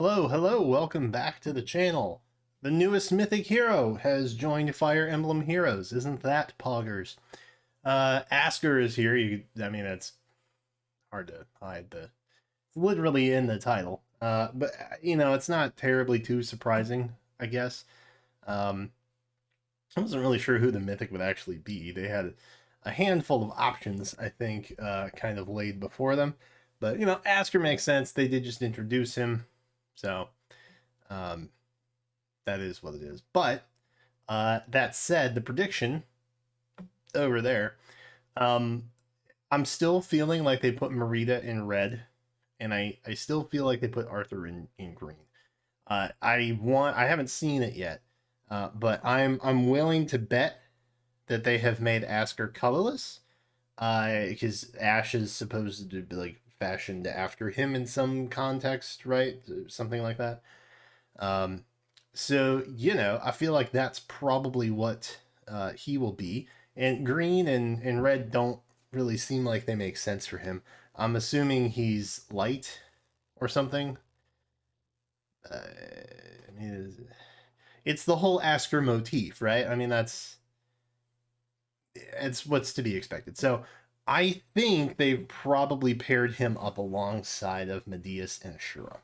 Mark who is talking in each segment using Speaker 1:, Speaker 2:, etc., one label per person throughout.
Speaker 1: Hello, welcome back to the channel. The newest Mythic Hero has joined Fire Emblem Heroes. Isn't that poggers? Askr is here. It's hard to hide it's literally in the title. But it's not terribly too surprising, I guess. Um, I wasn't really sure who the Mythic would actually be. They had a handful of options, I think, kind of laid before them. But, Askr makes sense. They did just introduce him. So, um, that is what it is. But that said, the prediction over there, um, I'm still feeling like they put Marita in red, and I still feel like they put Arthur in green. I haven't seen it yet, but I'm willing to bet that they have made Askr colorless, because Ash is supposed to be like fashioned after him in some context, right? Something like that. Um, so I feel like that's probably what he will be. And green and red don't really seem like they make sense for him. I'm assuming he's light or something. I mean, it's the whole Asker motif, right? I mean, it's what's to be expected. So I think they've probably paired him up alongside of Medius and Ashura.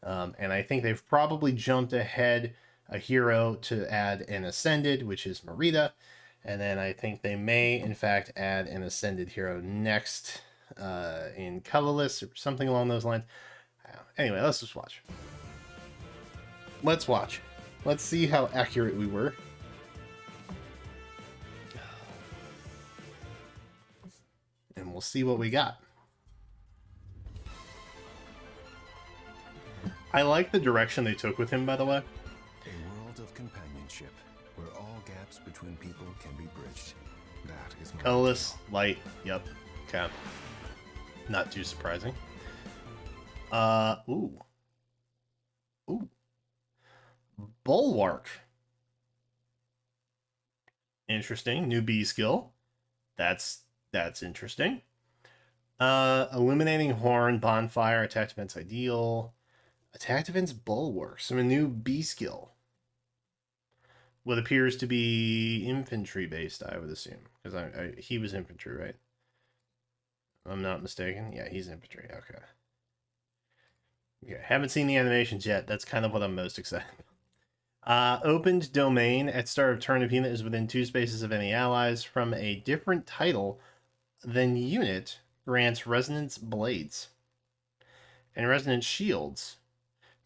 Speaker 1: And I think they've probably jumped ahead a hero to add an Ascended, which is Marita. And then I think they may, in fact, add an Ascended hero next in Colorless or something along those lines. Anyway, let's just watch. Let's watch. Let's see how accurate we were. And we'll see what we got. I like the direction they took with him, by the way.
Speaker 2: A world of companionship where all gaps between people can be bridged. That is my
Speaker 1: Colorless, light, yep. Okay. Not too surprising. Ooh. Ooh. Bulwark. Interesting. New B skill. That's interesting. Illuminating Horn, Bonfire, Attack Defense Ideal. Attack Defense Bulwark. So a new B skill. What appears to be infantry based, I would assume. Because he was infantry, right? I'm not mistaken. Yeah, he's infantry. Okay. Yeah, haven't seen the animations yet. That's kind of what I'm most excited about. Opened domain at start of turn if unit is within 2 spaces of any allies from a different title than unit grants resonance blades and resonance shields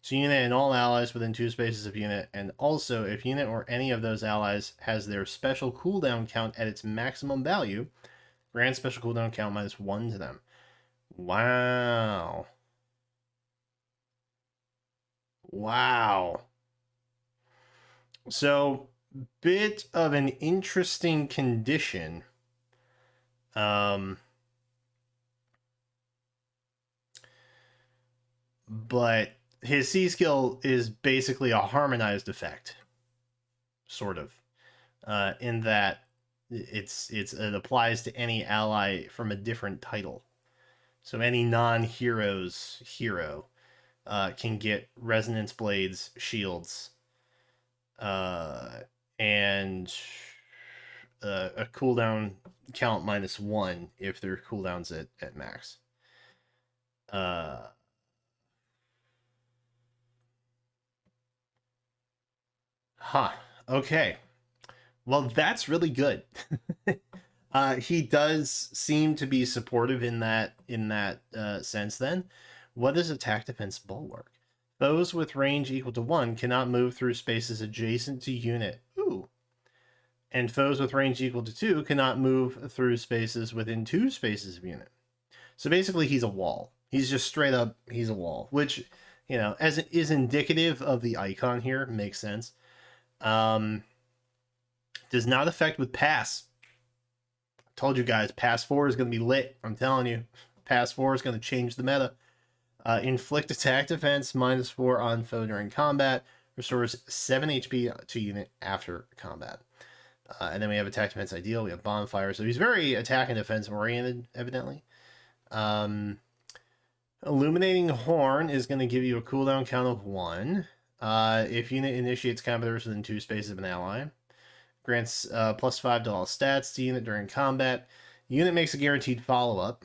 Speaker 1: to unit and all allies within 2 spaces of unit, and also if unit or any of those allies has their special cooldown count at its maximum value, grant special cooldown count -1 to them. Wow. Wow. So, bit of an interesting condition. But his C skill is basically a harmonized effect, sort of, in that it applies to any ally from a different title. So any non-hero's hero can get resonance blades, shields, and a cooldown count -1 if their cooldowns at max. Huh. Okay. Well, that's really good. He does seem to be supportive in that sense. Then, what is attack defense bulwark? Those with range equal to 1 cannot move through spaces adjacent to unit. Ooh. And foes with range equal to 2 cannot move through spaces within 2 spaces of unit. So basically, he's a wall. He's just straight up, he's a wall, which, as it is indicative of the icon here, makes sense. Does not affect with pass. Told you guys, pass 4 is going to be lit. I'm telling you, pass 4 is going to change the meta. Inflict attack defense -4 on foe during combat. Restores 7 HP to unit after combat. And then we have attack defense ideal. We have bonfire. So he's very attack and defense oriented, evidently. Illuminating Horn is going to give you a cooldown count of 1. If unit initiates combat within 2 spaces of an ally. Grants +5 to all stats to unit during combat. Unit makes a guaranteed follow-up.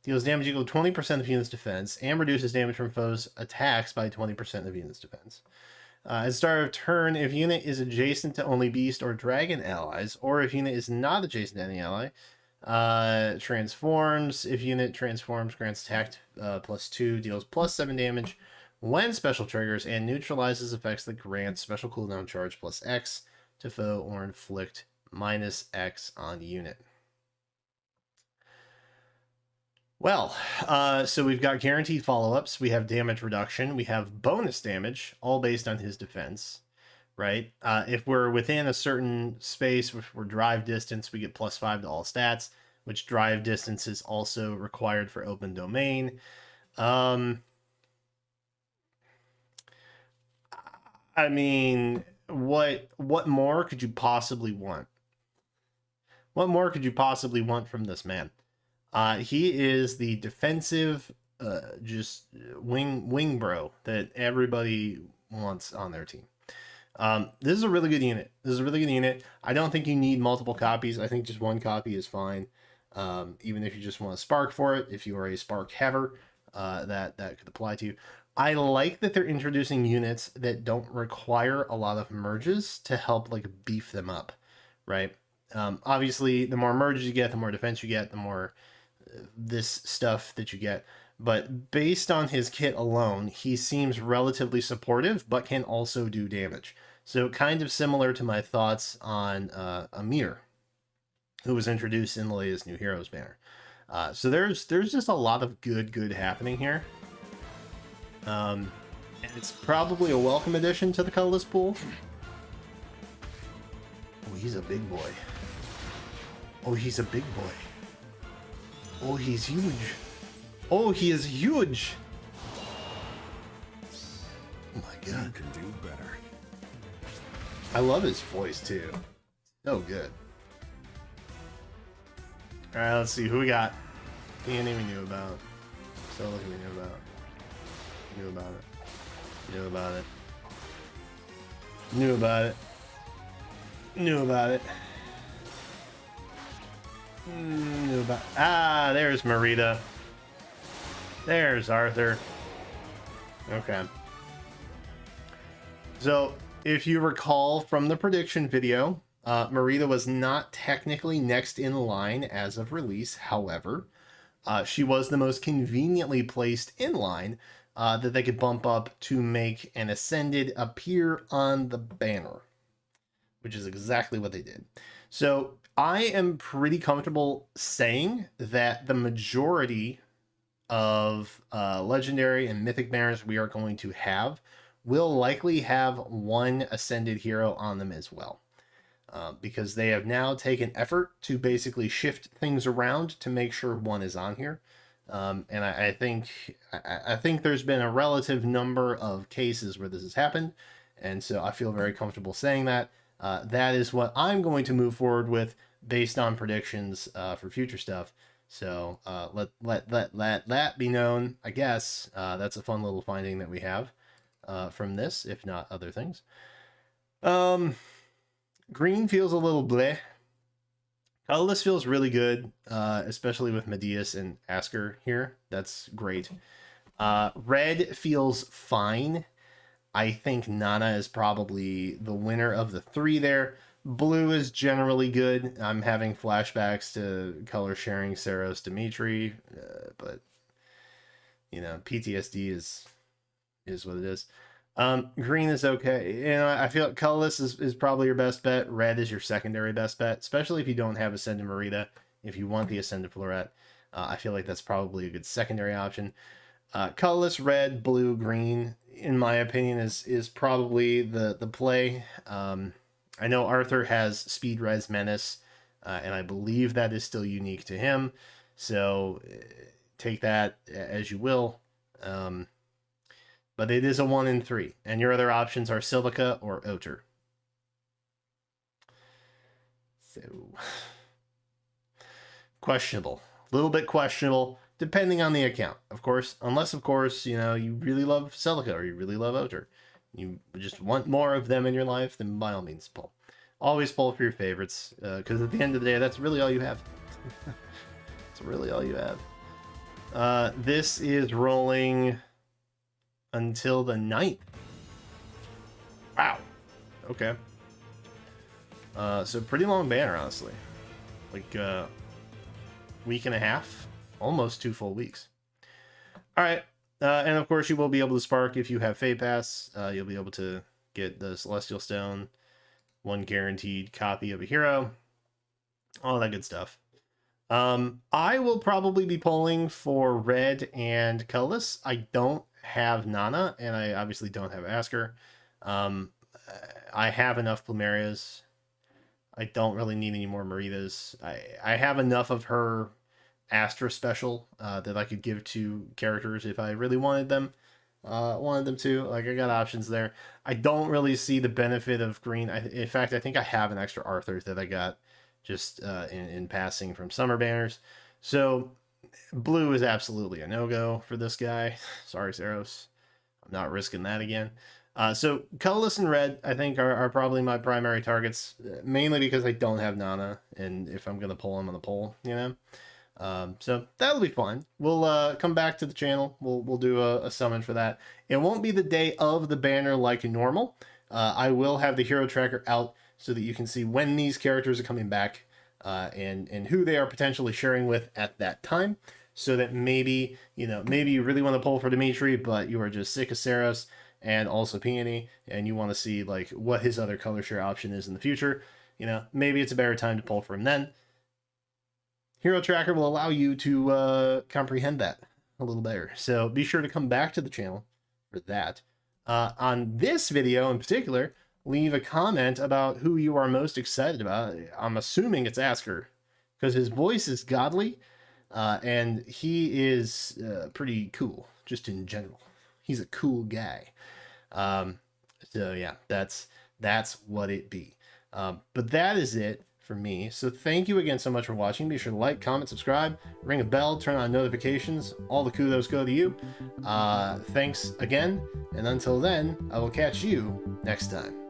Speaker 1: Deals damage equal to 20% of unit's defense, and reduces damage from foes' attacks by 20% of unit's defense. At the start of turn, if unit is adjacent to only beast or dragon allies, or if unit is not adjacent to any ally, transforms. If unit transforms, grants attack +2, deals +7 damage when special triggers, and neutralizes effects that grant special cooldown charge +X to foe or inflict -X on unit. Well, so we've got guaranteed follow-ups, we have damage reduction, we have bonus damage, all based on his defense, right? If we're within a certain space, if we're drive distance, we get +5 to all stats, which drive distance is also required for open domain. I mean, what more could you possibly want? What more could you possibly want from this man? He is the defensive, just wing bro that everybody wants on their team. This is a really good unit. I don't think you need multiple copies. I think just one copy is fine. Even if you just want a spark for it, if you are a spark haver, that could apply to you. I like that they're introducing units that don't require a lot of merges to help like beef them up, right? Obviously, the more merges you get, the more defense you get, the more this stuff that you get. But based on his kit alone, he seems relatively supportive, but can also do damage. So kind of similar to my thoughts on Amir, who was introduced in the latest New Heroes banner. So there's just a lot of good happening here. And it's probably a welcome addition to the colorless pool. Oh, he's a big boy. Oh, he's a big boy. Oh, he's huge. Oh, he is huge. Oh my god.
Speaker 2: You can do better.
Speaker 1: I love his voice too. So good. Alright, let's see who we got. He ain't even knew about. So look, we knew about. Knew about it. Knew about it. Knew about it. Knew about it. Knew about. Ah, there's Marita. There's Arthur. Okay. So, if you recall from the prediction video, Marita was not technically next in line as of release. However, she was the most conveniently placed in line that they could bump up to make an Ascended appear on the banner, which is exactly what they did. So I am pretty comfortable saying that the majority of legendary and mythic banners we are going to have will likely have one Ascended hero on them as well. Because they have now taken effort to basically shift things around to make sure one is on here. And I think there's been a relative number of cases where this has happened. And so I feel very comfortable saying that. That is what I'm going to move forward with based on predictions for future stuff. So let that be known, I guess. That's a fun little finding that we have from this, if not other things. Green feels a little bleh. Colorless feels really good, especially with Medius and Askr here. That's great. Red feels fine. I think Nana is probably the winner of the three there. Blue is generally good. I'm having flashbacks to color sharing Saros Dimitri, but you know, PTSD is what it is. Green is okay. You know, I feel like colorless is probably your best bet. Red is your secondary best bet, especially if you don't have Ascended Marita. If you want the Ascended Floret, I feel like that's probably a good secondary option. Colorless, red, blue, green, in my opinion, is probably the play. I know Arthur has Speed Res Menace, and I believe that is still unique to him. So take that as you will. But it is a 1 in 3, and your other options are Silica or Oter. So questionable, a little bit questionable. depending on the account, of course. Unless, of course, you know, you really love Celica or you really love Oter. You just want more of them in your life, then by all means pull. Always pull for your favorites, because at the end of the day, that's really all you have. That's really all you have. This is rolling until the 9th. Wow. Okay. So pretty long banner, honestly. Like, week and a half, almost 2 full weeks. All right, and of course you will be able to spark if you have Fate Pass. You'll be able to get the Celestial Stone, 1 guaranteed copy of a hero, all that good stuff. I will probably be pulling for Red and Colorless. I don't have Nana, and I obviously don't have Askr. I have enough Plumerias. I don't really need any more Maritas. I have enough of her Astra special that I could give to characters if I really wanted them. To. Like, I got options there. I don't really see the benefit of green. In fact, I think I have an extra Arthur that I got just in passing from summer banners. So blue is absolutely a no-go for this guy. Sorry, Saros. I'm not risking that again. So colorless and red, I think, are probably my primary targets, mainly because I don't have Nana, and if I'm going to pull, I'm going to pull, you know? So that'll be fun. We'll come back to the channel. We'll do a summon for that. It won't be the day of the banner like normal. I will have the hero tracker out so that you can see when these characters are coming back, and who they are potentially sharing with at that time, so that maybe you really want to pull for Dimitri, but you are just sick of Saros and also Peony, and you want to see like what his other color share option is in the future. You know, maybe it's a better time to pull for him then. Hero Tracker will allow you to comprehend that a little better. So be sure to come back to the channel for that. On this video in particular, leave a comment about who you are most excited about. I'm assuming it's Askr, because his voice is godly, and he is pretty cool, just in general. He's a cool guy. So yeah, that's what it be. But that is it for me. So thank you again so much for watching. Be sure to like, comment, subscribe, ring a bell, turn on notifications. All the kudos go to you. Thanks again, and until then, I will catch you next time.